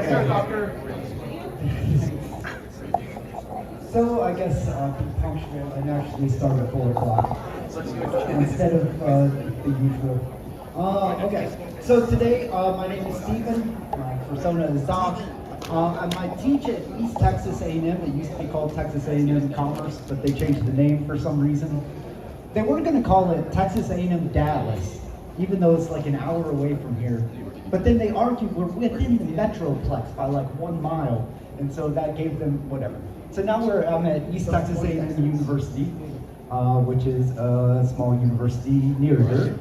Yes, sir, doctor. So I guess be punctual and actually start at 4 o'clock instead of the usual. Okay, so today my name is Steven, persona is Doc. I teach at East Texas A&M. It used to be called Texas A&M Commerce, but they changed the name for some reason. They were going to call it Texas A&M Dallas, even though it's like an hour away from here. But then they argued we're within the Metroplex by like 1 mile, and so that gave them whatever. So now I'm at East Texas A&M University, which is a small university near here.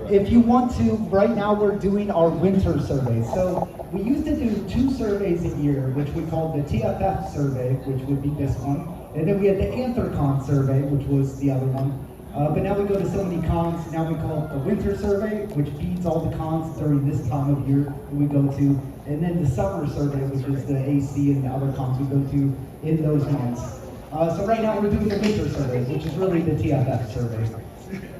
If you want to, right now we're doing our winter survey. So we used to do 2 surveys a year, which we called the TFF survey, which would be this one. And then we had the Anthrocon survey, which was the other one. But now we go to so many cons, now we call it the winter survey, which feeds all the cons during this time of year we go to. And then the summer survey, which is the AC and the other cons we go to in those months. So right now we're doing the winter survey, which is really the TFF survey.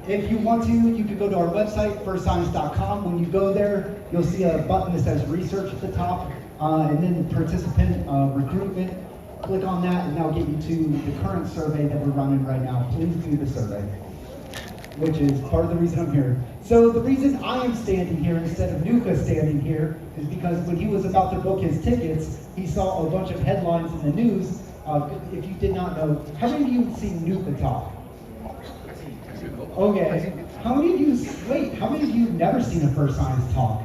If you want to, you can go to our website, FurScience.com. When you go there, you'll see a button that says research at the top, and then participant recruitment. Click on that, and that'll get you to the current survey that we're running right now. Please do the survey, which is part of the reason I'm here. So the reason I am standing here instead of Nuka standing here is because when he was about to book his tickets, he saw a bunch of headlines in the news. If you did not know, how many of you have seen Nuka talk? Okay. How many of you have never seen a FurScience talk?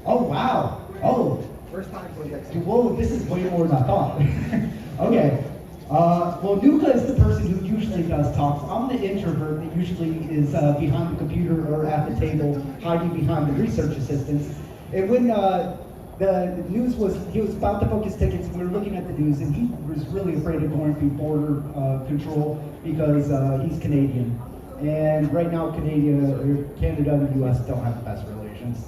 Oh, wow. Oh. First time for next. Whoa, this is way more than I thought. Okay. Well, Nuka is the person who usually does talks. I'm the introvert that usually is behind the computer or at the table, hiding behind the research assistants. And when the news was, he was about to book his tickets, we were looking at the news, and he was really afraid of going through border control because he's Canadian. And right now, Canada and the U.S. don't have the best relations.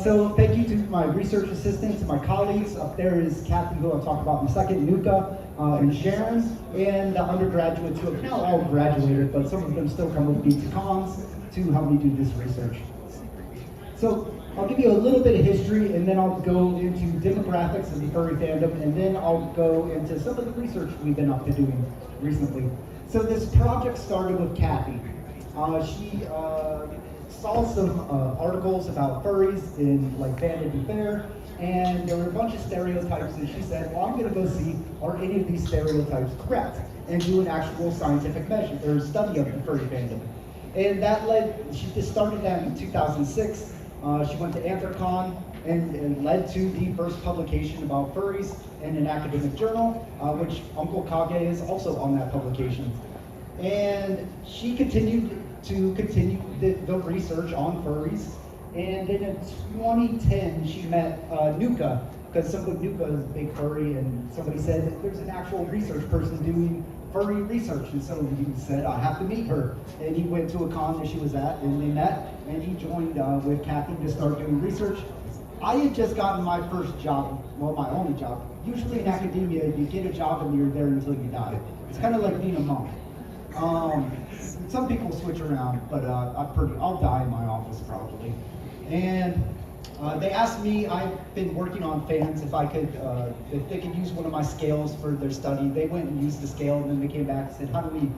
So thank you to my research assistants and my colleagues. Up there is Kathy, who I'll talk about in a second, Nuka, and Sharon, and the undergraduates who have now all graduated, but some of them still come with me to cons to help me do this research. So I'll give you a little bit of history, and then I'll go into demographics of the furry fandom, and then I'll go into some of the research we've been up to doing recently. So this project started with Kathy. She saw some articles about furries in like Vanity Fair, and there were a bunch of stereotypes, and she said, well, I'm gonna go see, are any of these stereotypes correct? And do an actual scientific measure, or study of the furry fandom. And that she just started that in 2006. She went to Anthrocon and led to the first publication about furries in an academic journal, which Uncle Kage is also on that publication. And she continued the research on furries. And then in 2010, she met Nuka, because Nuka is a big furry, and somebody said that there's an actual research person doing furry research. And so he said, I have to meet her. And he went to a con that she was at, and they met, and he joined with Kathy to start doing research. I had just gotten my first job, well, my only job. Usually in academia, you get a job and you're there until you die. It's kind of like being a monk. Some people switch around, but I'll die in my office probably. And they asked me, I've been working on fans, if they could use one of my scales for their study. They went and used the scale, and then they came back and said, how do we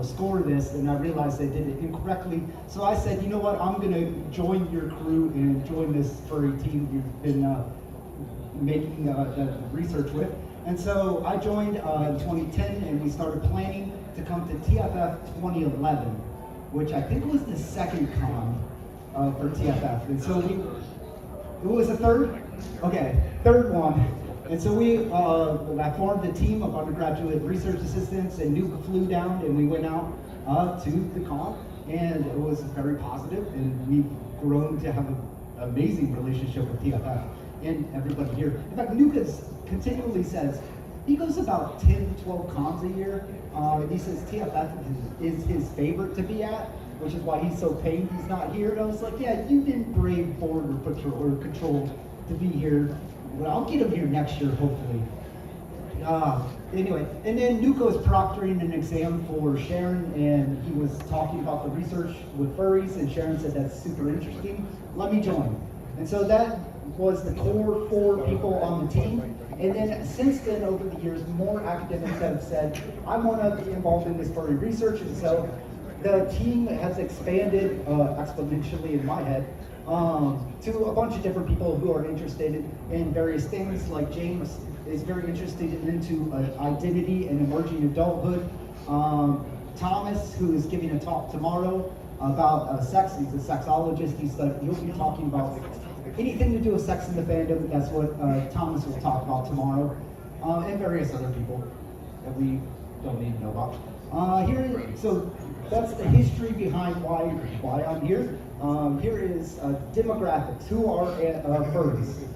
score this? And I realized they did it incorrectly. So I said, you know what, I'm gonna join your crew and join this furry team you've been making research with. And so I joined in 2010, and we started planning to come to TFF 2011, which I think was the second con for TFF. And so it was the third? Okay, third one. And so I formed a team of undergraduate research assistants, and Nuka flew down, and we went out to the con, and it was very positive, and we've grown to have an amazing relationship with TFF and everybody here. In fact, Nuka continually says, he goes about 10 to 12 cons a year. He says TFF is his favorite to be at, which is why he's so pained he's not here. And I was like, yeah, you didn't brave border patrol or control to be here. Well, I'll get him here next year, hopefully. Anyway, and then Nuka was proctoring an exam for Sharon, and he was talking about the research with furries, and Sharon said, that's super interesting, let me join. And so that was the core 4 people on the team. And then since then, over the years, more academics have said, I want to be involved in this furry research. And so the team has expanded exponentially in my head to a bunch of different people who are interested in various things. Like James is very interested into identity and emerging adulthood. Thomas, who is giving a talk tomorrow about sex, he's a sexologist. He'll be talking about anything to do with sex in the fandom. That's what Thomas will talk about tomorrow, and various other people that we don't need to know about. So that's the history behind why I'm here. Here is demographics. Who are furries?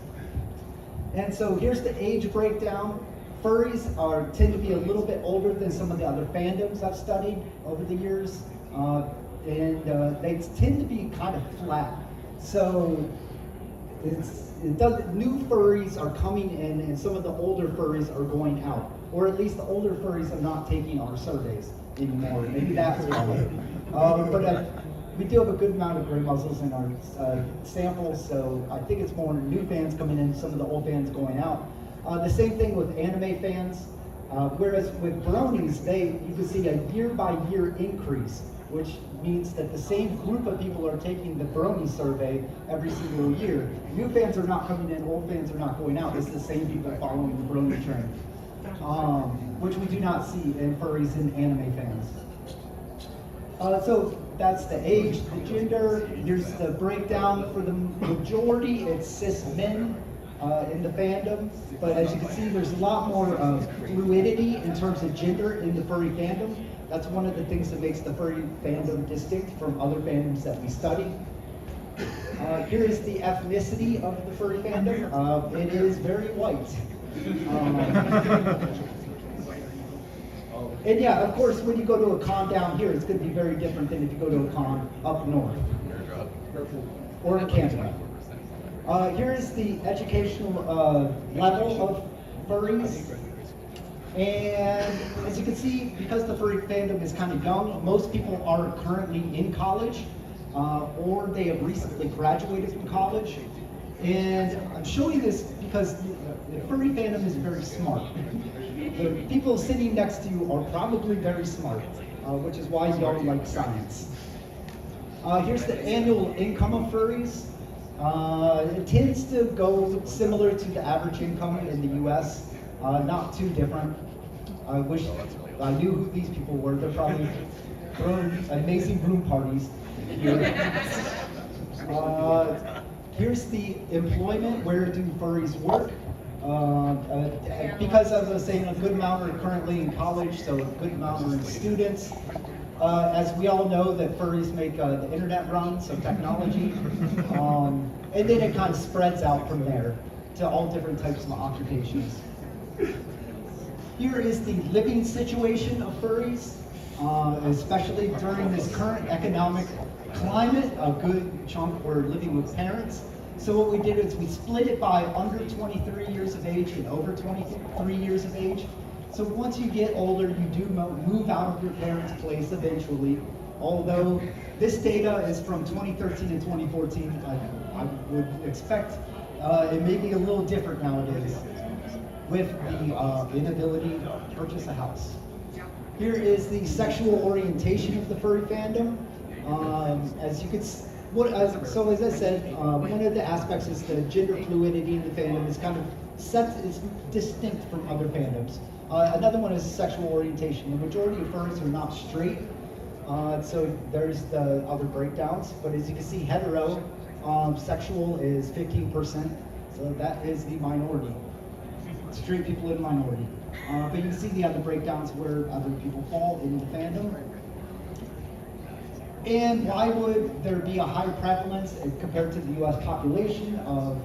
And so here's the age breakdown. Furries tend to be a little bit older than some of the other fandoms I've studied over the years, and they tend to be kind of flat. So new furries are coming in, and some of the older furries are going out, or at least the older furries are not taking our surveys anymore. Maybe that's why. But we do have a good amount of gray muzzles in our samples, so I think it's more new fans coming in, some of the old fans going out. The same thing with anime fans, whereas with bronies, you can see a year-by-year increase, which means that the same group of people are taking the brony survey every single year. New fans are not coming in, old fans are not going out. It's the same people following the brony trend, which we do not see in furries and anime fans. So that's the age, the gender. Here's the breakdown. For the majority, it's cis men in the fandom, but as you can see, there's a lot more fluidity in terms of gender in the furry fandom. That's one of the things that makes the furry fandom distinct from other fandoms that we study. Here is the ethnicity of the furry fandom. It is very white. And yeah, of course, when you go to a con down here, it's going to be very different than if you go to a con up north or in Canada. Here is the educational level of furries. And as you can see, because the furry fandom is kind of young, most people are currently in college, or they have recently graduated from college. And I'm showing this because the furry fandom is very smart. The people sitting next to you are probably very smart, which is why y'all like science. Here's the annual income of furries. It tends to go similar to the average income in the US, not too different. I wish I knew who these people were. They're probably throwing amazing broom parties here. Here's the employment. Where do furries work? Because as I was saying, a good amount are currently in college, so a good amount are in students. As we all know, that furries make the internet run, so technology. And then it kind of spreads out from there to all different types of occupations. Here is the living situation of furries, especially during this current economic climate. A good chunk were living with parents. So what we did is we split it by under 23 years of age and over 23 years of age. So once you get older, you do move out of your parents' place eventually. Although this data is from 2013 and 2014, I would expect it may be a little different nowadays with the inability to purchase a house. Here is the sexual orientation of the furry fandom. As you can see, so as I said, one of the aspects is the gender fluidity in the fandom is kind of is distinct from other fandoms. Another one is sexual orientation. The majority of furries are not straight, so there's the other breakdowns. But as you can see, hetero sexual is 15%, so that is the minority. Straight people in minority. But you can see the other breakdowns where other people fall in the fandom. And why would there be a high prevalence compared to the US population of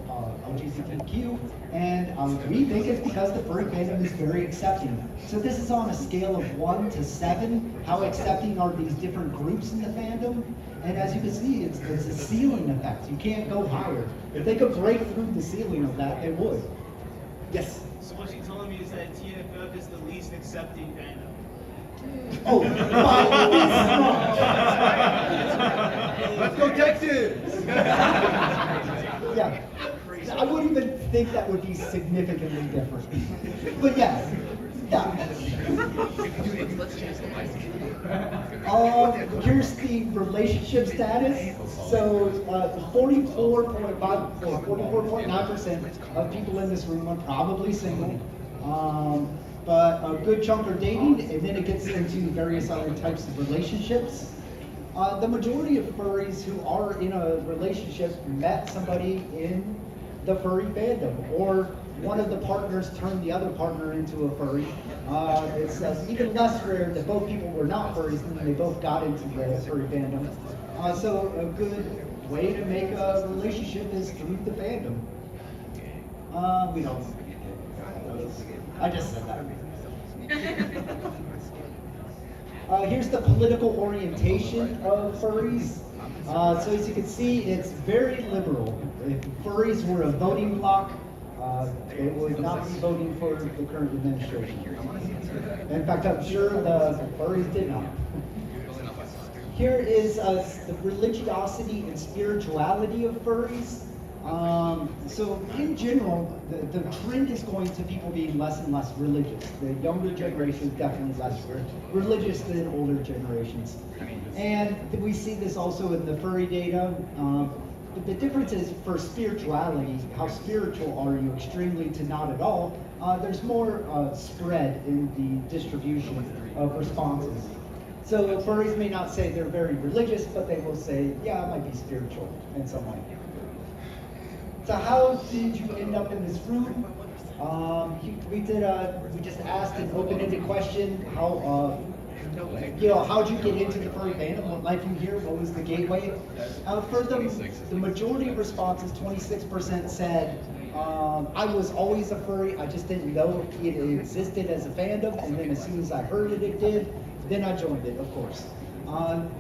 LGBTQ? And we think it's because the furry fandom is very accepting. So this is on a scale of 1 to 7. How accepting are these different groups in the fandom? And as you can see, it's a ceiling effect. You can't go higher. If they could break through the ceiling of that, they would. Yes? So what you're telling me is that TFF is the least accepting fandom. Oh, by this much. Let's go Texas! Yeah. I wouldn't even think that would be significantly different. But yes, yeah. Here's the relationship status. So 44.5 or 44.9% of people in this room are probably single. But a good chunk are dating, and then it gets into various other types of relationships. The majority of furries who are in a relationship met somebody in the furry fandom, or one of the partners turned the other partner into a furry. It's even less rare that both people were not furries and they both got into the furry fandom. So a good way to make a relationship is through the fandom. We don't. I just said that. Here's the political orientation of furries. So as you can see, it's very liberal. If furries were a voting bloc, they would not be voting for the current administration. In fact, I'm sure the furries did not. Here is the religiosity and spirituality of furries. So in general, the trend is going to people being less and less religious. The younger generation is definitely less religious than older generations. And we see this also in the furry data. The difference is for spirituality, how spiritual are you, extremely to not at all, there's more spread in the distribution of responses. So furries may not say they're very religious, but they will say, yeah, I might be spiritual in some way. So how did you end up in this room? We just asked an open-ended question. How'd you get into the furry fandom? What led you here? What was the gateway? For the majority of responses, 26% said, I was always a furry. I just didn't know it existed as a fandom, and then as soon as I heard it did, then I joined it, of course.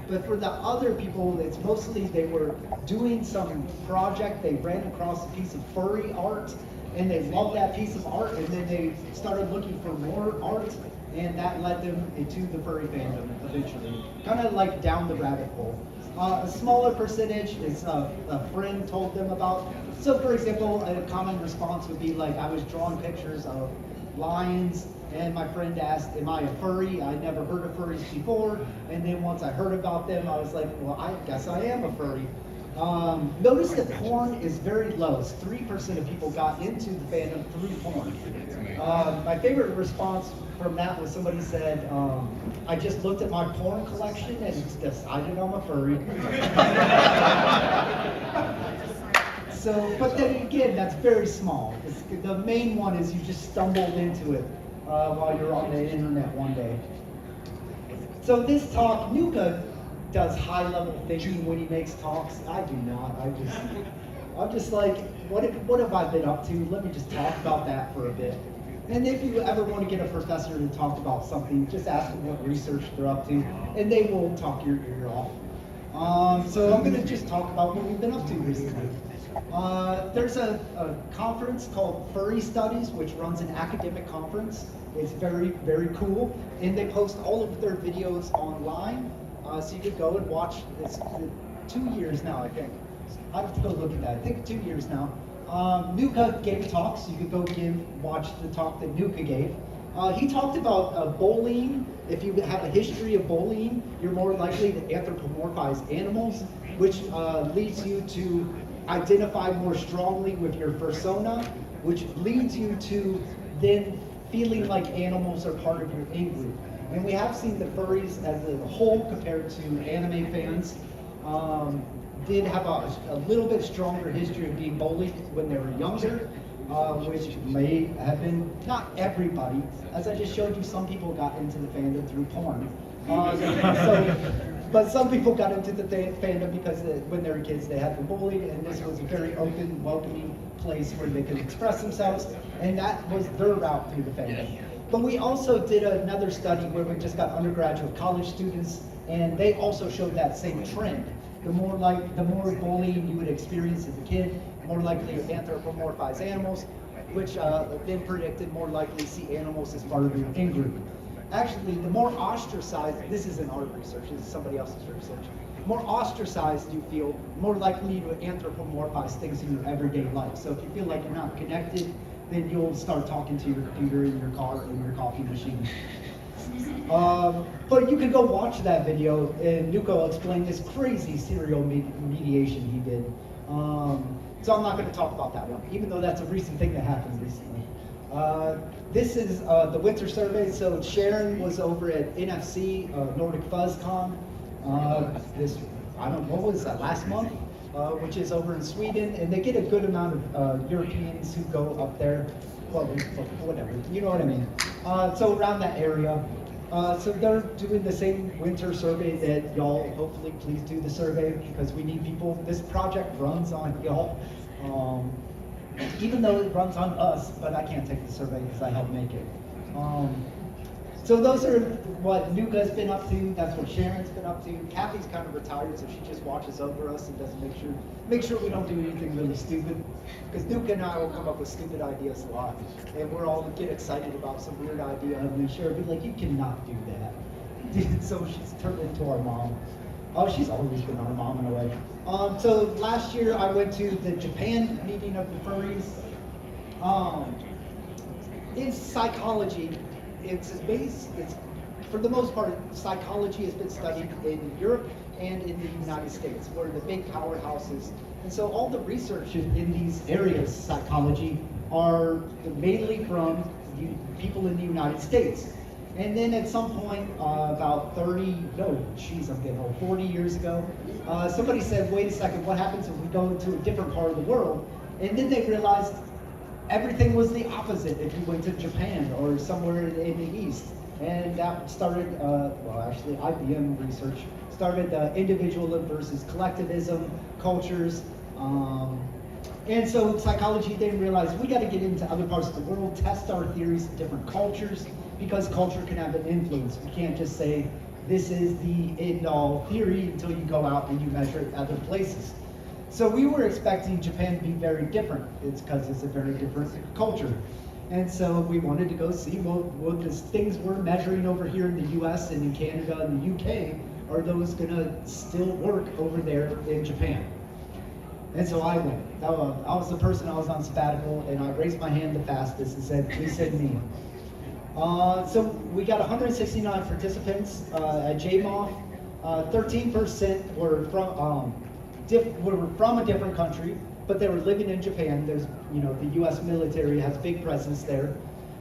But for the other people, it's mostly they were doing some project, they ran across a piece of furry art, and they loved that piece of art, and then they started looking for more art, and that led them into the furry fandom eventually, kind of like down the rabbit hole. A smaller percentage is a friend told them about. So for example, a common response would be like, I was drawing pictures of lions, and my friend asked, am I a furry? I never heard of furries before, and then once I heard about them, I was like, well, I guess I am a furry. Notice that porn is very low. 3% of people got into the fandom through porn. My favorite response from that was somebody said, I just looked at my porn collection and decided I'm a furry. So, but then again, that's very small. The main one is you just stumbled into it while you're on the internet one day. So this talk, Nuka does high-level thinking when he makes talks. I do not. I'm just like, what have I been up to? Let me just talk about that for a bit. And if you ever want to get a professor to talk about something, just ask them what research they're up to, and they will talk your ear off. So I'm going to just talk about what we've been up to recently. There's a conference called Furry Studies, which runs an academic conference. It's very, very cool, and they post all of their videos online, so you could go and watch. It's 2 years now, I think. I have to go look at that. I think 2 years now. Nuka gave a talk, so you could go watch the talk that Nuka gave. He talked about bullying. If you have a history of bullying, you're more likely to anthropomorphize animals, which leads you to identify more strongly with your persona, which leads you to then feeling like animals are part of your in-group. And we have seen the furries as a whole compared to anime fans did have a little bit stronger history of being bullied when they were younger, which may have been, not everybody, as I just showed you, some people got into the fandom through porn. But some people got into the fandom because when they were kids they had been bullied, and this was a very open, welcoming place where they could express themselves, and that was their route through the fandom. But we also did another study where we just got undergraduate college students, and they also showed that same trend. The more bullying you would experience as a kid, more likely to anthropomorphize animals, which then predicted more likely to see animals as part of your in-group. Actually, the more ostracized, this isn't our research, this is somebody else's research. more ostracized you feel, more likely to anthropomorphize things in your everyday life. So if you feel like you're not connected, then you'll start talking to your computer in your car and your coffee machine. But you can go watch that video, and Nuko explained this crazy serial mediation he did. So I'm not going to talk about that one, even though that's a recent thing that happened recently. This is the winter survey. So Sharon was over at NFC, Nordic FuzzCon. I don't know, what was that, last month? Which is over in Sweden, and they get a good amount of Europeans who go up there. Well, whatever, you know what I mean. So around that area. So they're doing the same winter survey that y'all, hopefully please do the survey, because we need people. This project runs on y'all, even though it runs on us, but I can't take the survey because I helped make it. So those are what Nuka's been up to. That's what Sharon's been up to. Kathy's kind of retired, so she just watches over us and doesn't make sure we don't do anything really stupid. Because Nuka and I will come up with stupid ideas a lot, and we're all get excited about some weird idea, and then Sharon will be like, "You cannot do that." So she's turned into our mom. Oh, she's always been our mom in a way. So last year I went to the Japan meeting of the furries. In psychology, it's for the most part, psychology has been studied in Europe and in the United States, where the big powerhouses. And so all the research in these areas, psychology, are mainly from people in the United States. And then at some point, about 40 years ago, somebody said, wait a second, what happens if we go to a different part of the world? And then they realized everything was the opposite if you went to Japan or somewhere in the East. And that started, actually IBM research started individualism versus collectivism, cultures. And so psychology then realized we got to get into other parts of the world, test our theories in different cultures, because culture can have an influence. We can't just say this is the end-all theory until you go out and you measure it other places. So we were expecting Japan to be very different. It's because it's a very different culture. And so we wanted to go see what the things we're measuring over here in the US and in Canada and the UK, are those gonna still work over there in Japan? And so I went. I was the person, I was on sabbatical, and I raised my hand the fastest and said, please send me. So we got 169 participants at JMOF. 13% were from a different country, but they were living in Japan. There's, the U.S. military has a big presence there.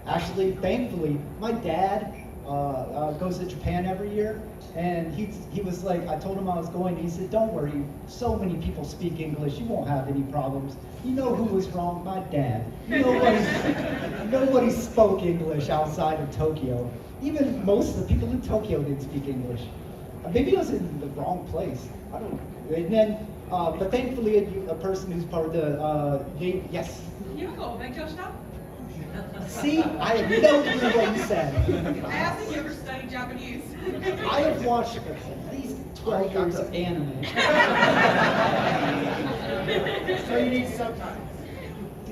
Actually, thankfully, my dad goes to Japan every year, and he was like, I told him I was going, he said, don't worry, so many people speak English, you won't have any problems. You know who was wrong? My dad. Nobody spoke English outside of Tokyo. Even most of the people in Tokyo didn't speak English. Maybe it was in the wrong place. I don't know. And then, but thankfully, a person who's part of the yes. See, I have no clue what you said. I asked if you ever studied Japanese. I have watched at least 12 years of anime. So you need subtitles.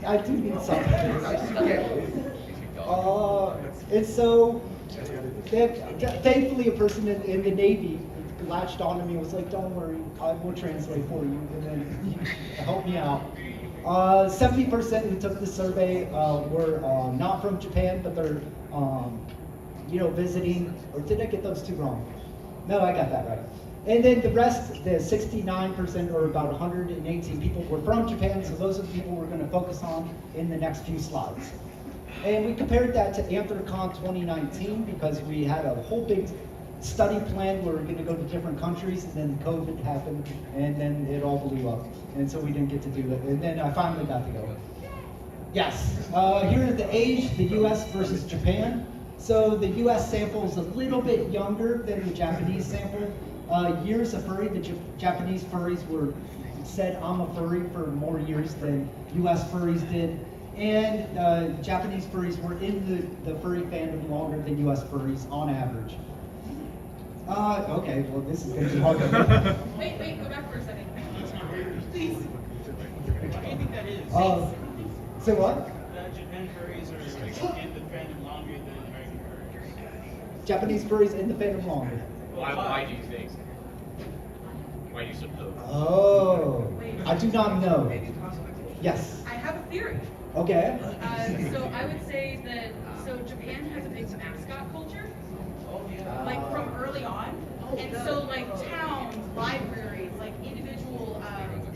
I do need subtitles. And so, thankfully, a person in the Navy latched on to me and was like, don't worry, I will translate for you, and then help me out. 70% who took the survey were not from Japan, but they're, visiting. Or did I get those two wrong? No, I got that right. And then the rest, the 69%, or about 118 people, were from Japan. So those are the people we're going to focus on in the next few slides. And we compared that to AnthrCon 2019 because we had a whole big study plan where we're going to go to different countries, and then COVID happened, and then it all blew up, and so we didn't get to do it. And then I finally got to go. Yes, here is the age, the U.S. versus Japan. So the U.S. sample is a little bit younger than the Japanese sample. Years of furry, the Japanese furries said I'm a furry for more years than U.S. furries did. And Japanese furries were in the furry fandom longer than U.S. furries on average. Okay, well this is going to be hard. Wait, go back for a second. Please. What do you think that is? So what? Japan furries are in the fandom longer than American furries. Japanese furries in the fandom longer. Why do you think? Why you suppose? Oh, I do not know. Yes. I have a theory. Okay. So I would say that, so Japan has a big mascot culture, like from early on. And so like towns, libraries, like individual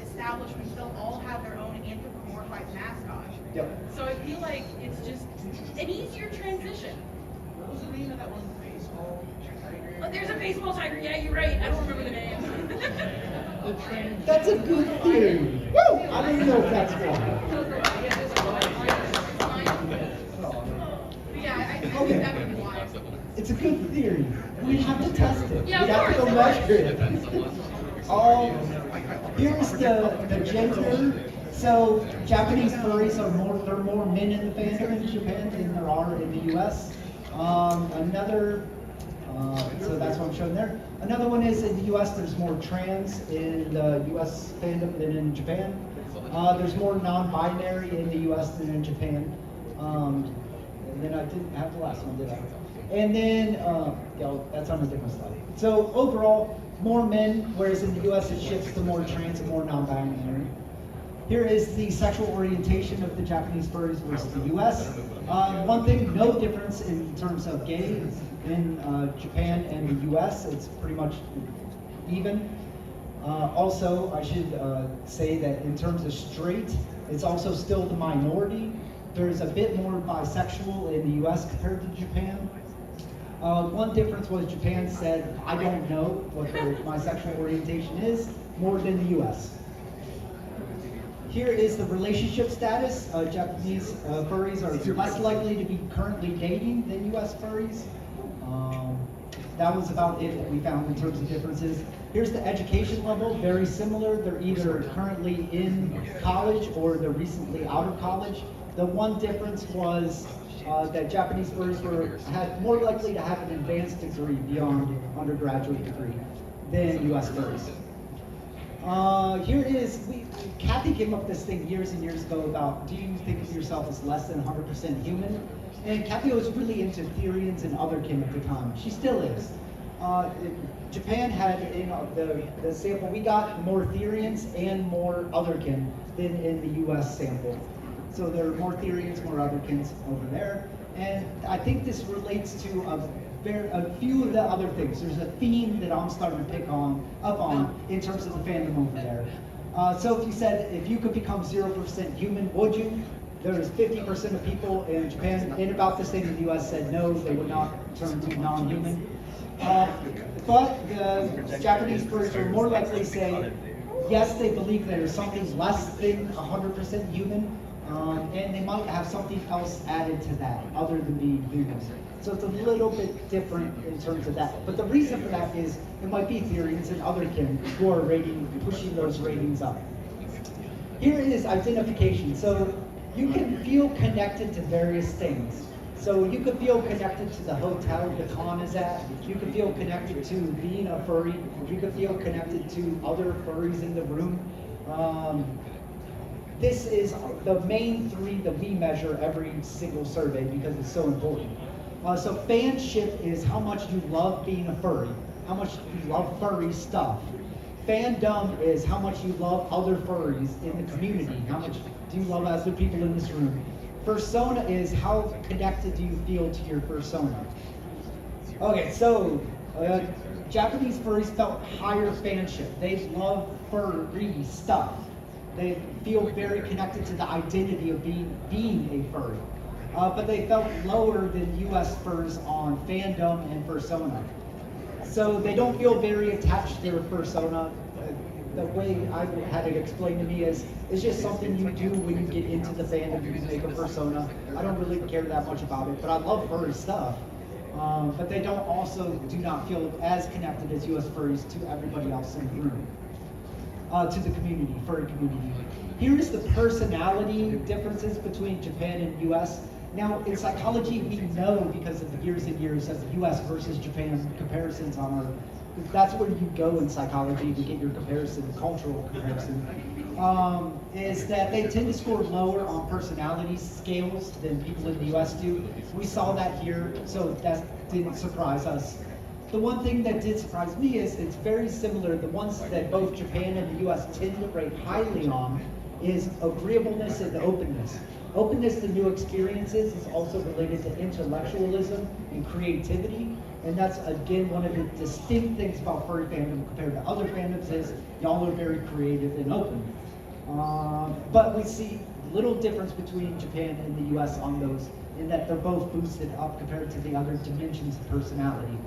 establishments, they'll all have their own anthropomorphized mascot. Yep. So I feel like it's just an easier transition. What was the name of that one baseball tiger? But there's a baseball tiger, yeah, you're right, I don't remember the name. That's a good theory. Woo! I don't even know if that's good. But yeah, I think Okay. that would be why. It's a good theory. We'd have to test it. Yeah, We'd of have to go course. measure it. Here's the gender. So Japanese furries are there are more men in the fandom in Japan than there are in the US. So that's what I'm showing there. Another one is in the US there's more trans in the US fandom than in Japan. There's more non-binary in the US than in Japan. And then I didn't have the last one, did I? And then, that's on a different slide. So overall, more men, whereas in the US it shifts to more trans and more non-binary. Here is the sexual orientation of the Japanese furries versus the US. One thing, no difference in terms of gay in Japan and the US. It's pretty much even. Also, I should say that in terms of straight, it's also still the minority. There's a bit more bisexual in the US compared to Japan. One difference was Japan said, I don't know what my sexual orientation is, more than the US. Here is the relationship status. Japanese furries are less likely to be currently dating than US furries. That was about it that we found in terms of differences. Here's the education level, very similar. They're either currently in college or they're recently out of college. The one difference was that Japanese furries had more likely to have an advanced degree beyond undergraduate degree than US furries. Here it is. Kathy came up with this thing years and years ago about, do you think of yourself as less than 100% human? And Kathy was really into Therians and otherkin at the time. She still is. Japan had, the sample, we got more Therians and more otherkin than in the US sample. So there are more Therians, more otherkins over there. And I think this relates to a few of the other things. There's a theme that I'm starting to pick up on in terms of the fandom over there. So if you said, if you could become 0% human, would you? There's 50% of people in Japan, and about the same in the US, said no, they would not turn to non-human. But the Japanese furries are more likely to say, yes, they believe there is something less than 100% human, and they might have something else added to that, other than being human. So it's a little bit different in terms of that. But the reason for that is it might be Therians and otherkin who are pushing those ratings up. Here is identification. So you can feel connected to various things. So you could feel connected to the hotel the con is at. You could feel connected to being a furry. You could feel connected to other furries in the room. This is the main three that we measure every single survey because it's so important. So fanship is how much you love being a furry, how much you love furry stuff. Fandom is how much you love other furries in the community, how much do you love other people in this room. Fursona is how connected do you feel to your fursona. Okay, so Japanese furries felt higher fanship. They love furry stuff. They feel very connected to the identity of being a furry. But they felt lower than US furs on fandom and fursona. So they don't feel very attached to their fursona. The way I had it explained to me is, it's just something you do when you get into the fandom, you make a fursona. I don't really care that much about it, but I love furry stuff. But they do not feel as connected as US furries to everybody else in the room. To the community, furry community. Here is the personality differences between Japan and US. Now, in psychology, we know because of the years and years of the US versus Japan comparisons on our, that's where you go in psychology to get your comparison, cultural comparison, is that they tend to score lower on personality scales than people in the US do. We saw that here, so that didn't surprise us. The one thing that did surprise me is it's very similar. The ones that both Japan and the US tend to rate highly on is agreeableness and openness. Openness to new experiences is also related to intellectualism and creativity. And that's, again, one of the distinct things about furry fandom compared to other fandoms is y'all are very creative and open. But we see little difference between Japan and the US on those, in that they're both boosted up compared to the other dimensions of personality.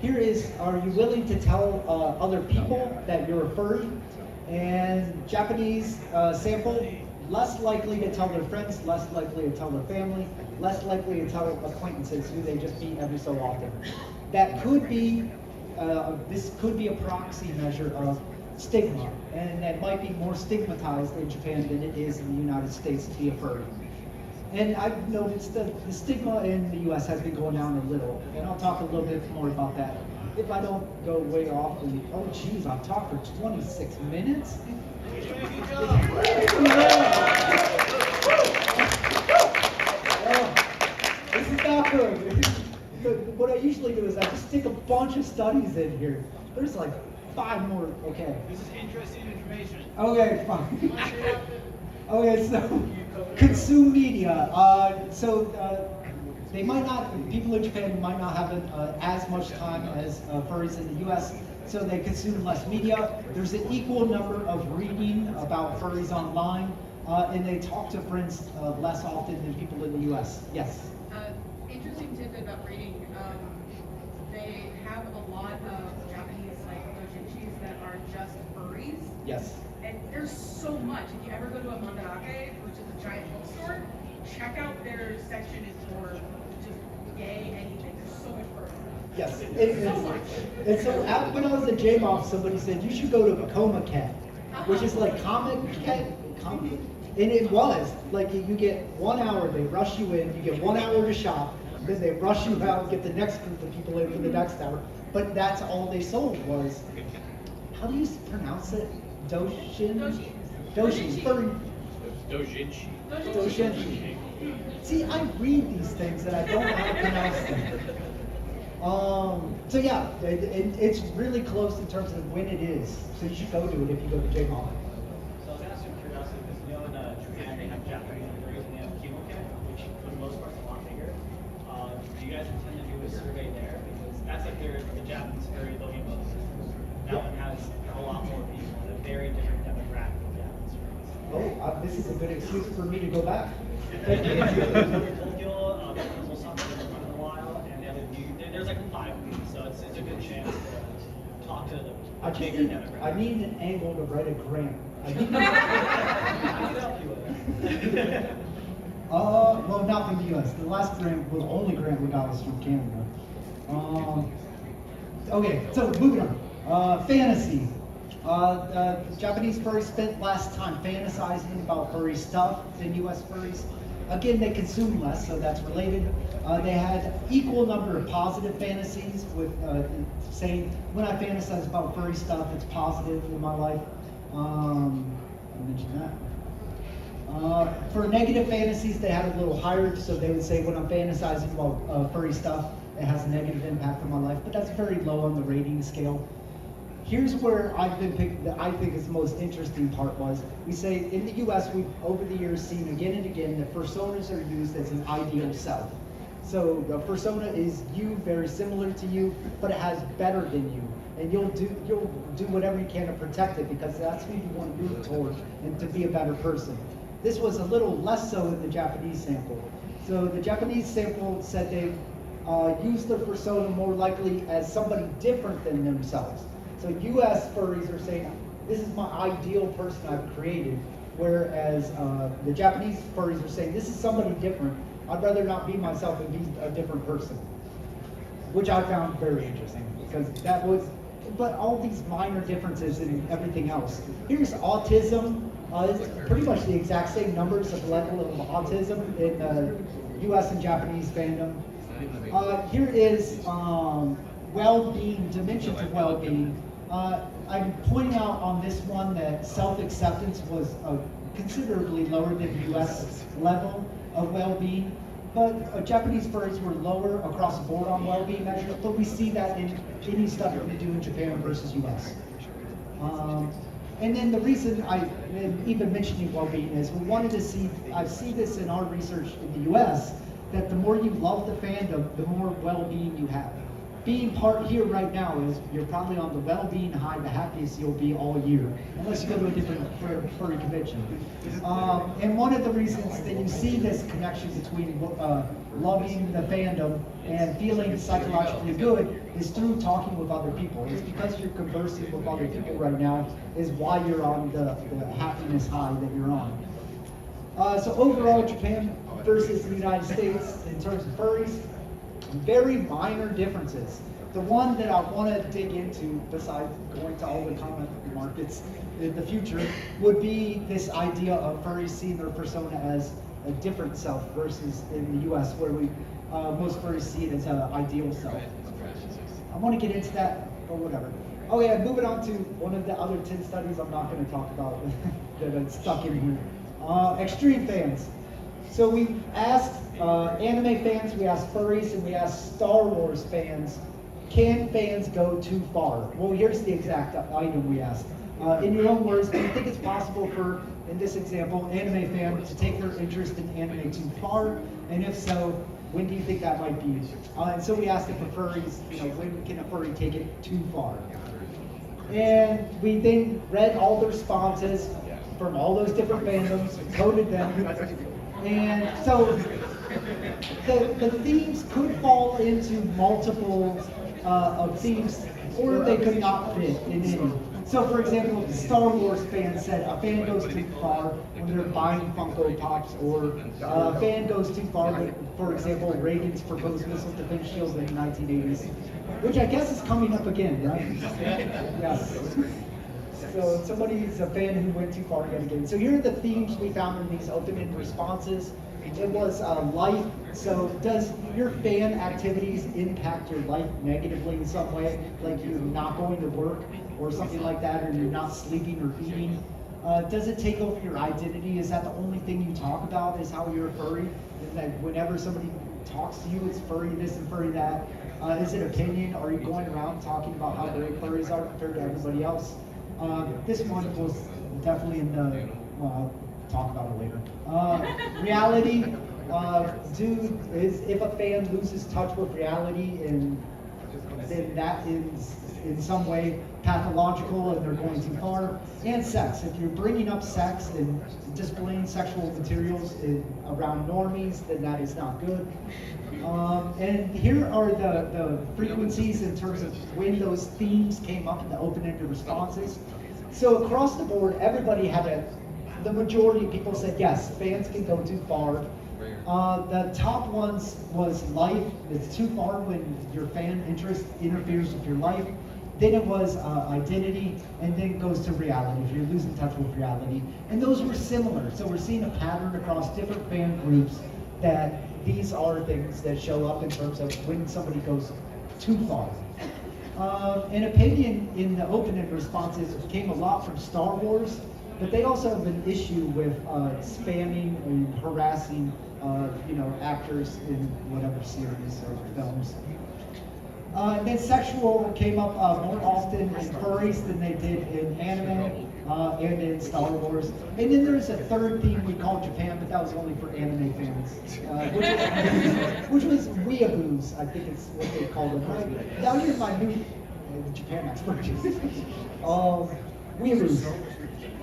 Here is, are you willing to tell other people that you're a furry? And Japanese sample, less likely to tell their friends, less likely to tell their family, less likely to tell acquaintances who they just meet every so often. That could be, this could be a proxy measure of stigma, and that might be more stigmatized in Japan than it is in the United States to be a furry. And I've noticed that the stigma in the US has been going down a little, and I'll talk a little bit more about that if I don't go way off. And, oh geez, I've talked for 26 minutes? This is not good. What I usually do is I just stick a bunch of studies in here. There's like 5 more, okay. This is interesting information. Okay, fine. Okay, so consume media. They might not, people in Japan might not have as much time as furries in the US, so they consume less media. There's an equal number of reading about furries online, and they talk to friends less often than people in the US. Yes? Interesting tidbit about reading. They have a lot of Japanese like doujinshis that are just furries. Yes. And there's so much. If you ever go to a mandarake, which is a giant bookstore, check out their section is for just gay anything. There's so much fur. Yes. So much. And so when I was at J-Moff, somebody said, you should go to Coma Cat, which is like comic cat, comic. And it was, like you get 1 hour, they rush you in, you get 1 hour to shop, then they rush you out and get the next group of people in for the next hour. But that's all they sold was, how do you pronounce it? Doshin? Doshin. Furry. Dojinshi. Doshin. See, I read these things and I don't know how to pronounce them. So yeah, it's really close in terms of when it is. So you should go to it if you go to J-Mall. So I was asking curiosity because you know in Japan they have Japanese furries and they have Kimoke, which for the most part is a lot bigger. Do you guys intend to do a survey there? Because that's like the Japanese furry looking book system. That one has a lot more people and a very different demographic of Japanese furries. Oh, this is a good excuse for me to go back. Tokyo, Osaka, they've been running a while, and the other there's like 5 of them, so it's a good chance to talk to the bigger demographic. I need an angle to write a grant. I can help you with that. Well, not from the US. The last grant, well, the only grant we got was from Canada. Okay, so moving on. Fantasy. Japanese furries spent less time fantasizing about furry stuff than US furries. Again, they consume less, so that's related. They had equal number of positive fantasies with saying, when I fantasize about furry stuff, it's positive in my life. I mentioned that. For negative fantasies, they had a little higher, so they would say, when I'm fantasizing about furry stuff, it has a negative impact on my life, but that's very low on the rating scale. Here's where I've been picked, that I think is the most interesting part was, we say in the US, we've over the years seen again and again that personas are used as an ideal self. So the persona is you, very similar to you, but it has better than you. And you'll do whatever you can to protect it because that's who you want to move toward and to be a better person. This was a little less so in the Japanese sample. So the Japanese sample said they used their persona more likely as somebody different than themselves. So US furries are saying, this is my ideal person I've created, whereas the Japanese furries are saying, this is somebody different. I'd rather not be myself and be a different person, which I found very interesting because that was, but all these minor differences in everything else. Here's autism. It's pretty much the exact same numbers of level of autism in US and Japanese fandom. Here is well-being, dimensions of well-being. I'm pointing out on this one that self-acceptance was considerably lower than the US level of well-being. but Japanese furries were lower across the board on well-being measures, but we see that in any study we do in Japan versus US. And then the reason I even mentioning well-being is we wanted to see, I see this in our research in the US, that the more you love the fandom, the more well-being you have. Being part here right now is you're probably on the well-being high, the happiest you'll be all year, unless you go to a different furry convention. And one of the reasons that you see this connection between loving the fandom and feeling psychologically good is through talking with other people. It's because you're conversing with other people right now is why you're on the happiness high that you're on. So overall, Japan versus the United States in terms of furries, very minor differences. The one that I want to dig into, besides going to all the comic markets in the future, would be this idea of furries seeing their persona as a different self versus in the US, where most furries see it as an ideal self. I want to get into that, or whatever. Oh yeah, moving on to one of the other 10 studies I'm not going to talk about that are stuck in here. Extreme fans. So we asked anime fans, we asked furries, and we asked Star Wars fans, can fans go too far? Well, here's the exact item we asked. In your own words, do you think it's possible for, in this example, anime fan to take their interest in anime too far? And if so, when do you think that might be? And so we asked it for furries, when can a furry take it too far? And we then read all the responses from all those different fandoms, coded them. And so the themes could fall into multiple of themes, or they could not fit in any. So for example, if the Star Wars fan said a fan goes too far when they're buying Funko Pops, or a fan goes too far when, for example, Reagan's proposed missile defense shield in the 1980s, which I guess is coming up again, right? Yes. So somebody's a fan who went too far yet again. So here are the themes we found in these open-ended responses. It was life. So does your fan activities impact your life negatively in some way? Like you're not going to work or something like that, or you're not sleeping or eating? Does it take over your identity? Is that the only thing you talk about is how you're a furry? And that whenever somebody talks to you, it's furry this and furry that? Is it opinion? Are you going around talking about how great furries are compared to everybody else? This one was definitely in the, well, I'll talk about it later. Reality, if a fan loses touch with reality, and then that is in some way pathological and they're going too far. And sex, if you're bringing up sex and displaying sexual materials around normies, then that is not good. And here are the frequencies in terms of when those themes came up in the open-ended responses. So across the board, everybody had the majority of people said yes, fans can go too far. The top ones was life. It's too far when your fan interest interferes with your life. Then it was identity, and then it goes to reality, if you're losing touch with reality. And those were similar. So we're seeing a pattern across different fan groups that these are things that show up in terms of when somebody goes too far. An opinion in the open-ended responses came a lot from Star Wars, but they also have an issue with spamming and harassing actors in whatever series or films. And then sexual came up more often in furries than they did in anime and in Star Wars. And then there's a third theme we called Japan, but that was only for anime fans, which was weeaboos, I think it's what they called them. Right? Now here's my new Japan expert. Weeaboos.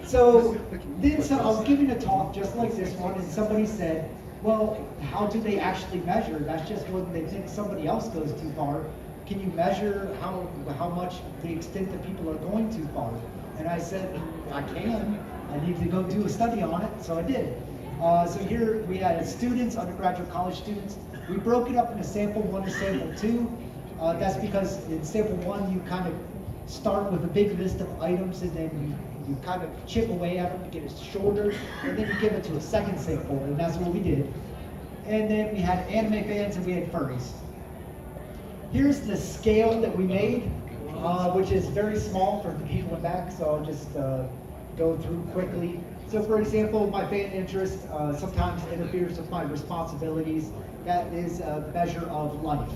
So I was giving a talk just like this one, and somebody said, well, how do they actually measure? That's just when they think somebody else goes too far. Can you measure how much the extent that people are going too far? And I said, I can. I need to go do a study on it, so I did. So here we had students, undergraduate college students. We broke it up into sample 1 and sample 2. That's because in sample 1 you kind of start with a big list of items, and then you kind of chip away at them to get it shorter, and then you give it to a second sample, and that's what we did. And then we had anime fans and we had furries. Here's the scale that we made, which is very small for the people in back, so I'll just go through quickly. So for example, my fan interest sometimes interferes with my responsibilities. That is a measure of life.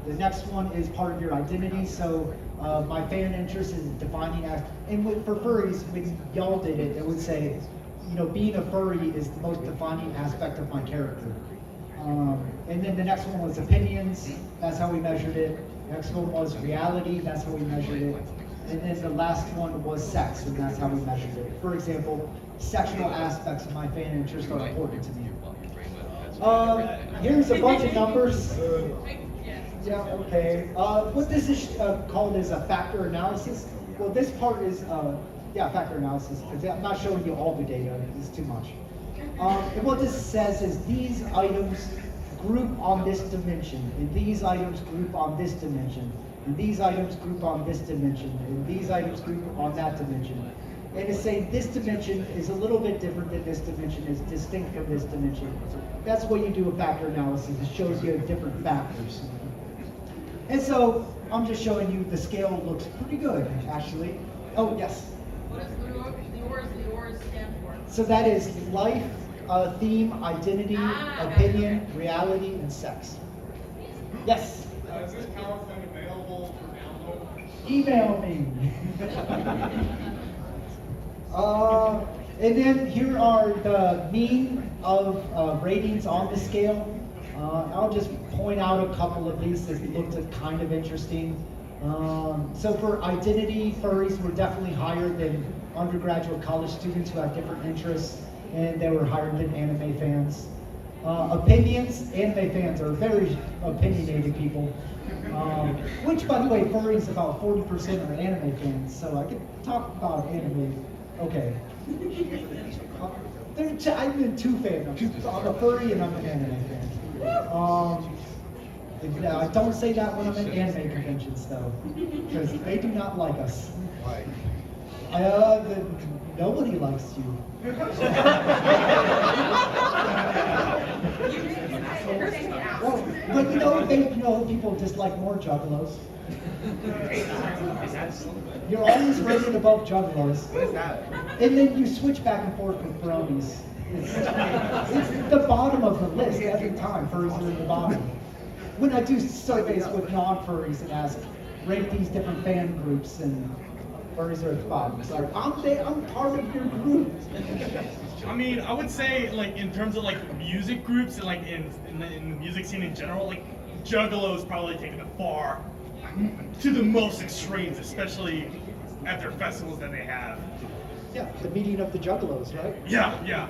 The next one is part of your identity. So my fan interest is defining as, and for furries, when y'all did it, it would say, you know, being a furry is the most defining aspect of my character. And then the next one was opinions. That's how we measured it. Next one was reality. That's how we measured it. And then the last one was sex, and that's how we measured it. For example, sexual aspects of my fan interest are important to me. Here's a bunch of numbers. Yeah, okay. What this is called is a factor analysis. Well, this part is, factor analysis, because I'm not showing you all the data. It's too much. And what this says is these items group on this dimension, and these items group on this dimension, and these items group on this dimension, and these items group on that dimension. And it's saying this dimension is a little bit different than this dimension, is distinct from this dimension. That's what you do a factor analysis. It shows you different factors. And so I'm just showing you the scale looks pretty good, actually. Oh, yes? What does the yours stand for? So that is life, theme, identity, opinion, reality, and sex. Yes? Is this PowerPoint available for download? Email me. And then here are the mean of ratings on the scale. I'll just point out a couple of these that looked kind of interesting. So for identity, furries were definitely higher than undergraduate college students who had different interests, and they were higher than anime fans. Opinions, anime fans are very opinionated people. Which, by the way, furries, about 40% are anime fans, so I can talk about anime. Okay. I'm in two fandoms. I'm a furry and I'm an anime fan. I don't say that when I'm at anime conventions, though, because they do not like us. Right. Nobody likes you. Well, but people dislike more juggalos. You're always rated above juggalos. What is that? And then you switch back and forth with bronies. It's the bottom of the list every time. Furries are in the bottom. When I do surveys with non-furries and ask, rate these different fan groups, and furries are at the bottom. It's like, I'm part of your group. I mean, I would say, like, in terms of, like, music groups and, like, in the music scene in general, like, Juggalos probably taken it far to the most extremes, especially at their festivals that they have. Yeah, the meeting of the Juggalos, right? Yeah, yeah.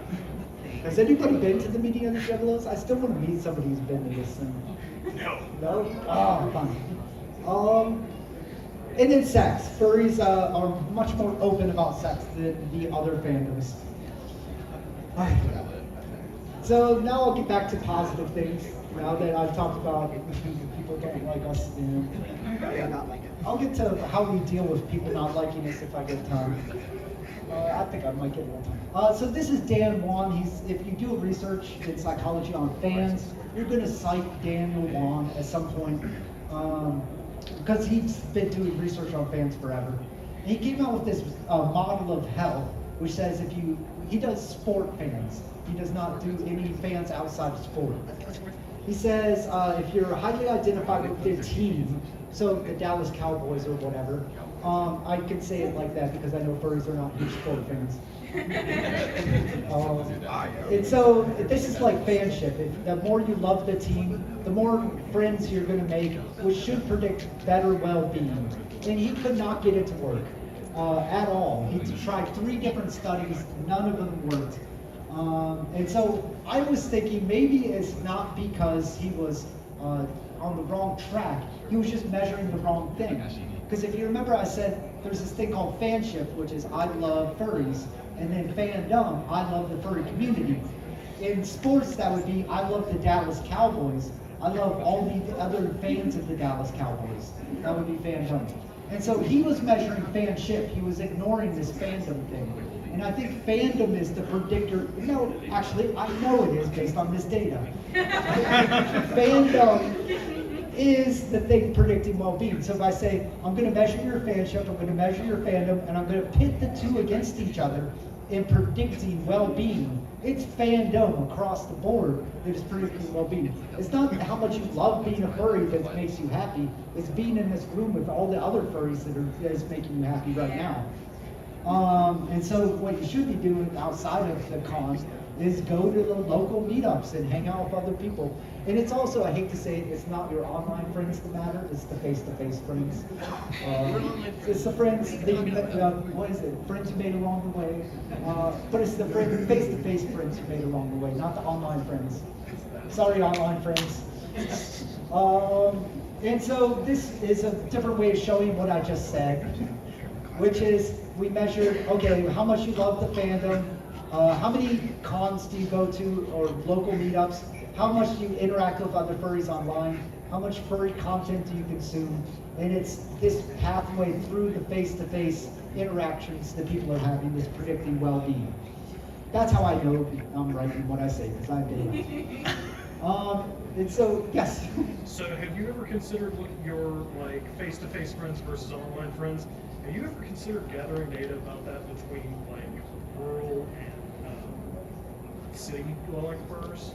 Has anybody been to the meeting of the Juggalos? I still want to meet somebody who's been to this thing. No. No? Oh, fine. And then sex. Furries are much more open about sex than the other fandoms. So now I'll get back to positive things. Now that I've talked about people don't like us, I'll get to how we deal with people not liking us if I get time. I think I might get one time. So this is Dan Wan. If you do research in psychology on fans, you're going to cite Daniel Wan at some point because he's been doing research on fans forever. And he came out with this model of health, which says he does sport fans. He does not do any fans outside of sport. He says if you're highly identified with their team, so the Dallas Cowboys or whatever, I can say it like that because I know furries are not huge sport fans. And so this is like fanship. The more you love the team, the more friends you're going to make, which should predict better well-being. And he could not get it to work at all. He tried 3 different studies, none of them worked. And so I was thinking maybe it's not because he was on the wrong track. He was just measuring the wrong thing. Because if you remember, I said there's this thing called fanship, which is I love furries, and then fandom, I love the furry community. In sports, that would be I love the Dallas Cowboys. I love all the other fans of the Dallas Cowboys. That would be fandom. And so he was measuring fanship. He was ignoring this fandom thing. And I think fandom is the predictor. No, actually, I know it is based on this data. Fandom is the thing predicting well-being. So if I say, I'm going to measure your fanship, I'm going to measure your fandom, and I'm going to pit the two against each other, in predicting well-being. It's fandom across the board that is predicting well-being. It's not how much you love being a furry that makes you happy. It's being in this room with all the other furries that is making you happy right now. And so what you should be doing outside of the con is go to the local meetups and hang out with other people. And it's also, I hate to say it, it's not your online friends that matter, it's the face-to-face friends. It's the friends that you met, what is it, friends you made along the way. But it's the face-to-face friends you made along the way, not the online friends. Sorry, online friends. And so this is a different way of showing what I just said, which is we measured, okay, how much you love the fandom, how many cons do you go to or local meetups, how much do you interact with other furries online, how much furry content do you consume, and it's this pathway through the face-to-face interactions that people are having that's predicting well-being. That's how I know I'm right in what I say, because I've been right. And so, yes. So have you ever considered your like face-to-face friends versus online friends? Have you ever considered gathering data about that between like rural and city dwelling furs?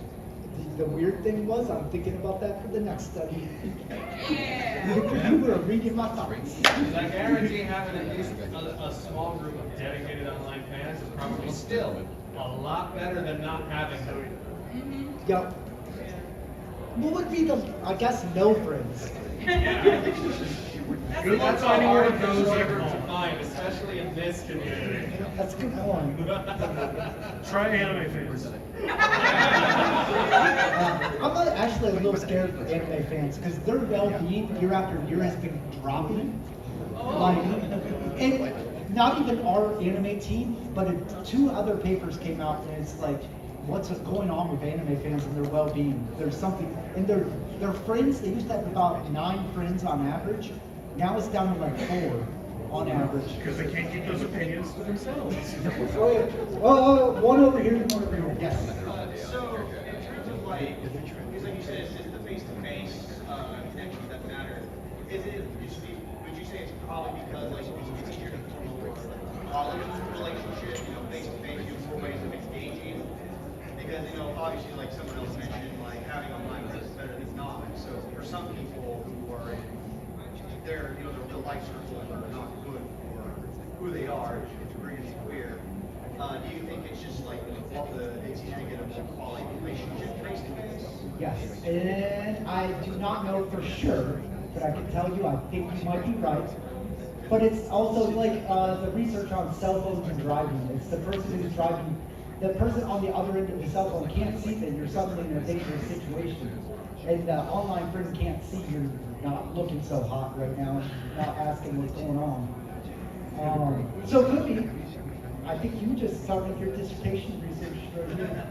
The weird thing was, I'm thinking about that for the next study. Yeah. You were reading my thoughts. I guarantee having at least a small group of dedicated online fans is probably still a lot better than not having them. Yep. What would be the, I guess, no friends? Good luck That's a finding one hard of those flavor at to home. find, especially in this community. That's a good point. Try anime fans. I'm actually a little scared for anime fans because their well-being year after year has been dropping. Like, and not even our anime team, but two other papers came out, and it's like, what's going on with anime fans and their well-being? There's something, and their friends. They used to have about 9 friends on average. Now it's down to like 4 on average. Because they can't keep those opinions to themselves. One over here, one over here. Yes. So, in terms of like, because like you said, it's just the face-to-face connections that matter. Would you say it's probably because like it's easier to form a college relationship, face-to-face, you have more ways of engaging? Because obviously, like someone else mentioned, like having online friends is better than not. So for some people who are in their real life circles are not good for who they are, to bring it queer. Do you think it's just like it's easier to get a more quality relationship face to face? Yes, and I do not know for sure, but I can tell you I think you might be right. But it's also like the research on cell phones and driving. It's the person who's driving, the person on the other end of the cell phone can't see that you're suddenly in a dangerous situation. And the online friend can't see you're not looking so hot right now, not asking what's going on. So it could be. I think you just started your dissertation research right here.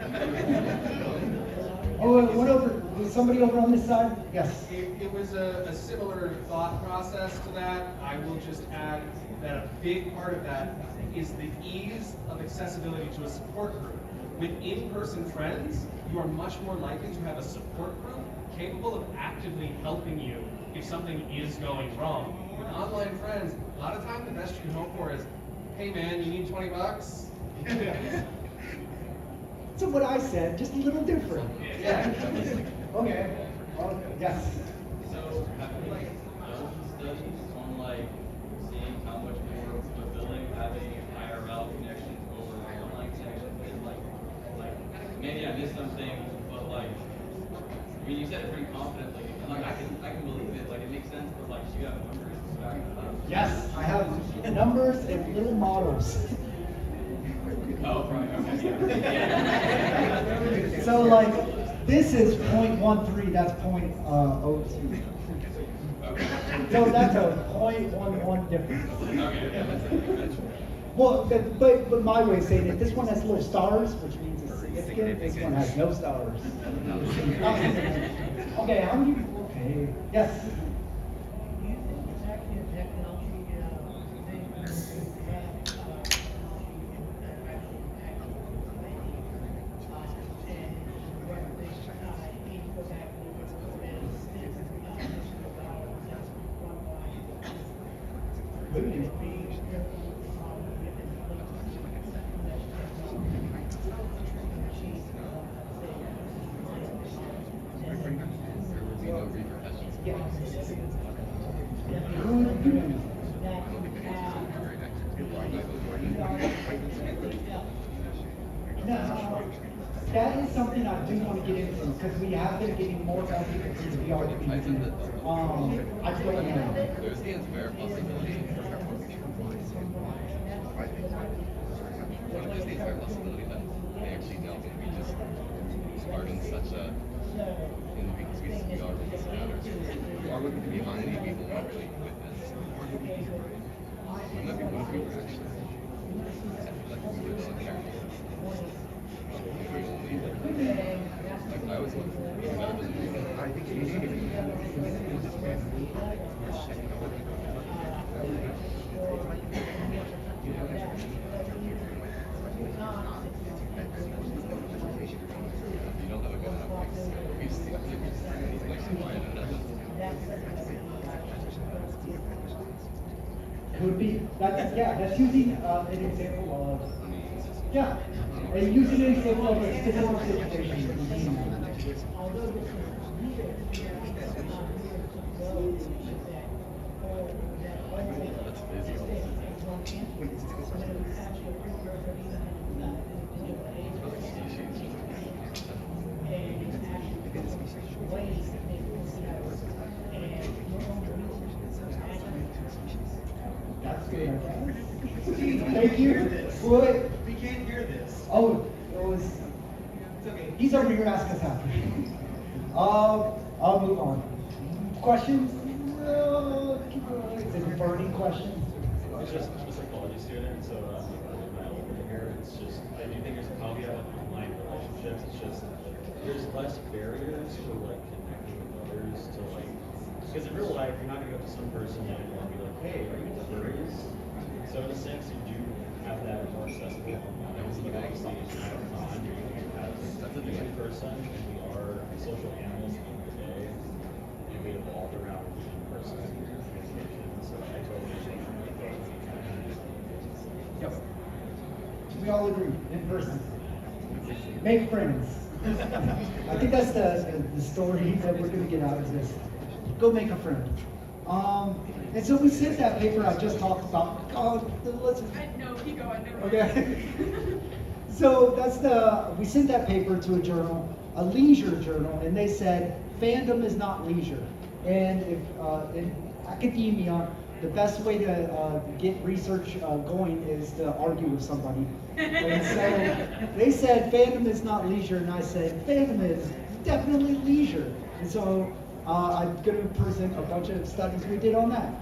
Oh, what over? Was somebody over on this side? Yes. It was a similar thought process to that. I will just add that a big part of that is the ease of accessibility to a support group. With in-person friends, you are much more likely to have a support group capable of actively helping you if something is going wrong. With online friends, a lot of times the best you can hope for is, hey man, you need 20 bucks? So what I said, just a little different. Yeah. Okay. Yes. So, have you done studies on seeing how much more fulfilling having IRL connections over online connections is? Maybe I missed something, but you said it pretty confidently, and I can believe it. It makes sense, but you have numbers to back it up. Yes, I have numbers and little models. Oh, right. Okay. Yeah. So this is 0.13, that's 0.02. So that's a 0.11 difference. Okay. Well, but my way of saying it, this one has little stars, which means it's significant. This one has no stars. Okay, how many? Okay, yes. Now, that is something I do want to get into because we have been getting more and more people through the VR community. I don't know. There's the entire possibility. There's the entire possibility that they actually don't we just starting such a in because we are really matters. Or would be behind any people not really witness. And then what if we were actually like we were there? Like I was I you don't have a good enough place. We see Could be, that's using an example of, and using an example of a similar situation. That's good. Thank you. What? We can't hear this. Oh, it was. It's okay. He's over here asking us after. I'll move on. Questions? Is it burning questions? It's just a psychology student, so my over here, it's just, I do think there's a caveat with online relationships, it's just, there's less barriers to like connecting with others to like, because in real life, you're not gonna go up to some person and be like, hey, are you into furries? So in a sense, you do have that more accessible online, so obviously, it's not a con, you're gonna have in person, and we are social animals at the end of the day, and we evolved around in-person communication, so I totally think Yep. We all agree, in person. Make friends. I think that's the story that we're going to get out of this. Go make a friend. And so we sent that paper I just talked about. No, keep going. Never mind. Okay. So we sent that paper to a journal, a leisure journal, and they said fandom is not leisure. And if in academia, the best way to get research going is to argue with somebody. And so they said fandom is not leisure, and I said fandom is definitely leisure. And so I'm going to present a bunch of studies we did on that.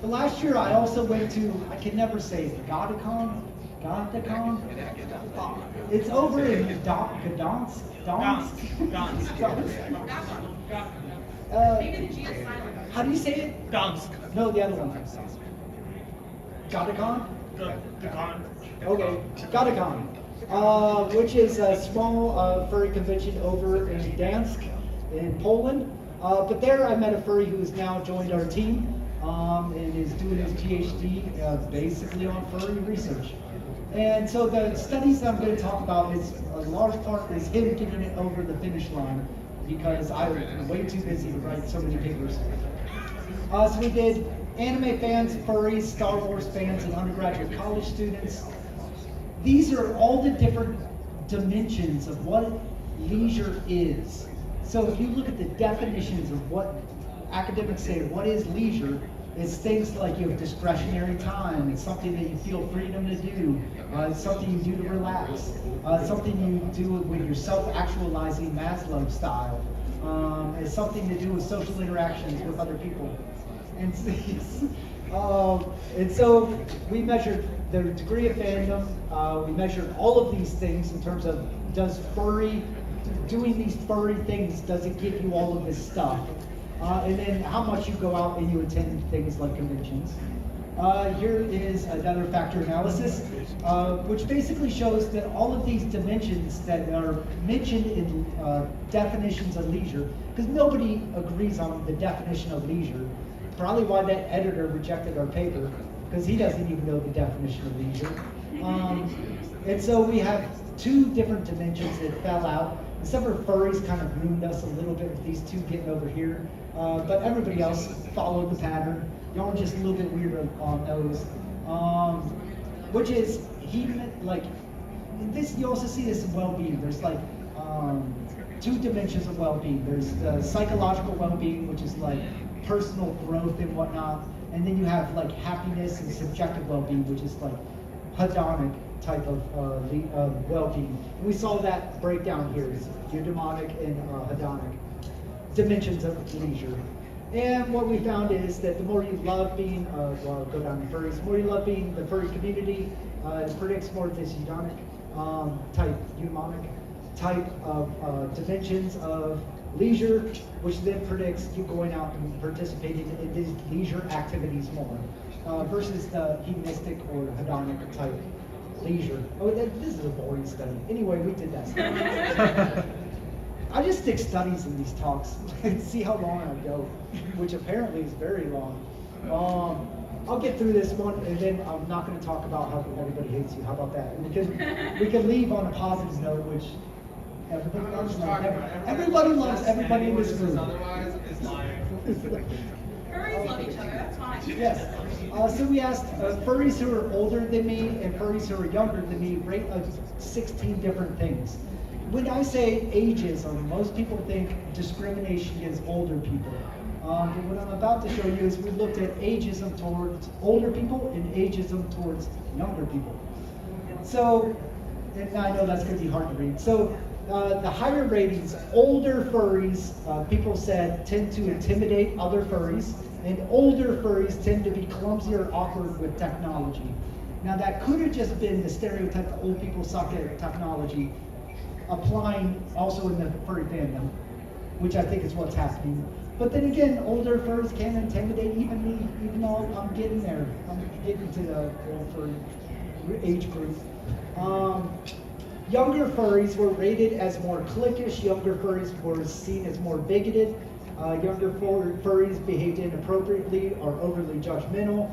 But last year I also went to, I can never say it, Godicon? It's over in Gdansk. Maybe the G is silent. How do you say it? Dansk. No, the other one. Godicon? The con. Okay, Godicon, which is a small furry convention over in Gdansk, in Poland. But there I met a furry who has now joined our team and is doing his PhD basically on furry research. And so the studies that I'm going to talk about is a large part is him getting it over the finish line because I was way too busy to write so many papers. So we did anime fans, furries, Star Wars fans, and undergraduate college students. These are all the different dimensions of what leisure is. So if you look at the definitions of what academics say, what is leisure, it's things like you have discretionary time, it's something that you feel freedom to do, it's something you do to relax, something you do when you're self-actualizing Maslow style, it's something to do with social interactions with other people. And so we measured the degree of fandom, we measured all of these things in terms of doing these furry things, does it give you all of this stuff? And then how much you go out and you attend things like conventions. Here is another factor analysis, which basically shows that all of these dimensions that are mentioned in definitions of leisure, because nobody agrees on the definition of leisure, probably why that editor rejected our paper, because he doesn't even know the definition of leisure. And so we have two different dimensions that fell out. Except for furries kind of ruined us a little bit with these two getting over here. But everybody else followed the pattern. Y'all are just a little bit weirder on those. Which is, like, this, you also see this in well-being. There's like two dimensions of well-being. There's the psychological well-being, which is like personal growth and whatnot. And then you have like happiness and subjective well-being, which is like hedonic type of well-being. And we saw that breakdown here, is eudaimonic and hedonic dimensions of leisure. And what we found is that the more you love being, well, go down to furries, the more you love being the furry community, it predicts more of this eudaimonic type of dimensions of leisure, which then predicts you going out and participating in these leisure activities more, versus the hedonistic or hedonic type leisure. Oh, this is a boring study. Anyway, we did that study. I just stick studies in these talks and see how long I go, which apparently is very long. I'll get through this one, and then I'm not going to talk about how everybody hates you. How about that? We can leave on a positive note, which everybody loves. Everybody loves everybody in this room. Otherwise, is lying. Furries love each other, that's fine. Yes. So we asked furries who are older than me and furries who are younger than me rate of 16 different things. When I say ageism, most people think discrimination against older people. But what I'm about to show you is we looked at ageism towards older people and ageism towards younger people. So, and I know that's going to be hard to read. So, the higher ratings, older furries, people said, tend to intimidate other furries, and older furries tend to be clumsy or awkward with technology. Now, that could have just been the stereotype that old people suck at technology, applying also in the furry fandom, which I think is what's happening. But then again, older furries can intimidate even me, even though I'm getting there. I'm getting to the old furry age group. Younger furries were rated as more cliquish. Younger furries were seen as more bigoted. Younger furries behaved inappropriately or overly judgmental.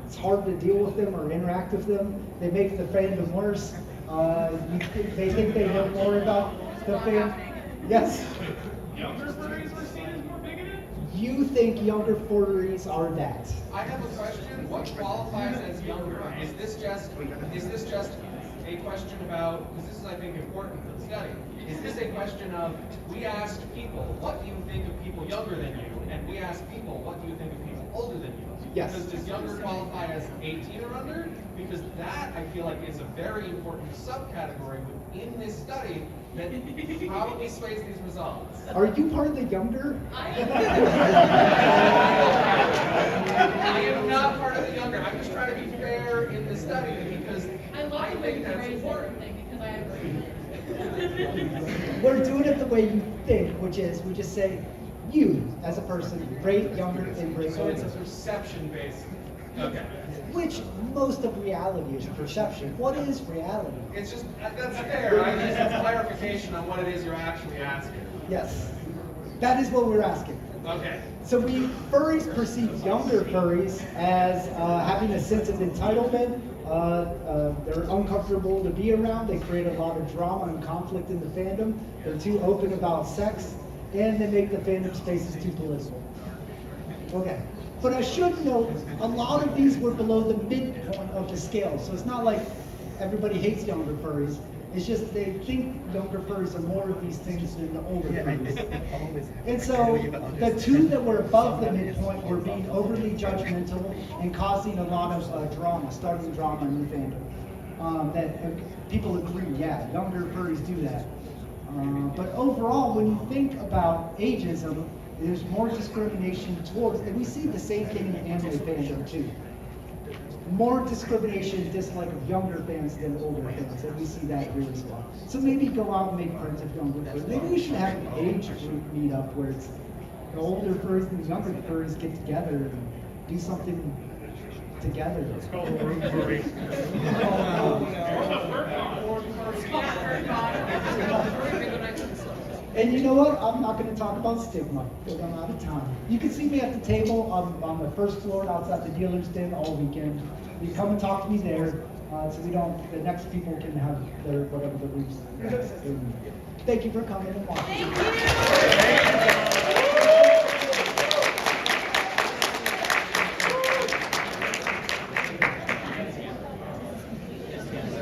It's hard to deal with them or interact with them. They make the fandom worse. They think they know more about the fandom. Yes? Younger furries were seen as more bigoted? You think younger furries are that? I have a question. What qualifies as younger? Is this just a question about, because this is, I think, important for the study. Is this a question of, we asked people, what do you think of people younger than you? And we asked people, what do you think of people older than you? Yes. Because does younger qualify as 18 or under? Because that, I feel like, is a very important subcategory within this study that probably sways these results. Are you part of the younger? I am not part of the younger. I'm just trying to be fair in the study because love the way think you that's phrase important. everything because I agree. We're doing it the way you think, which is we just say, you as a person, rate younger and rate So it's a older. perception-based. Okay. Which most of reality is perception. What is reality? It's just, that's fair. I just have clarification on what it is you're actually asking. Yes, that is what we're asking. Okay. So furries perceive younger furries as having a sense of entitlement. They're uncomfortable to be around. They create a lot of drama and conflict in the fandom. They're too open about sex, and they make the fandom spaces too political. Okay. But I should note, a lot of these were below the midpoint of the scale. So it's not like everybody hates younger furries. It's just they think younger furries are more of these things than the older furries. And so the two that were above the midpoint were being overly judgmental and causing a lot of drama, starting drama in the fandom. That people agree, yeah, younger furries do that. But overall, when you think about ageism, there's more discrimination towards, and we see the same thing in the anime fandom too. More discrimination and dislike of younger fans than older fans, and we see that here as well. So maybe go out and make friends with younger furries. Maybe we should have an age group meetup where it's the older furries and the younger furries get together and do something together. It's called a room furry. And you know what? I'm not going to talk about stigma because I'm out of time. You can see me at the table on the first floor outside the dealer's den all weekend. You come and talk to me there. so we don't, the next people can have their, whatever the reason. Thank you for coming and watching. Thank you.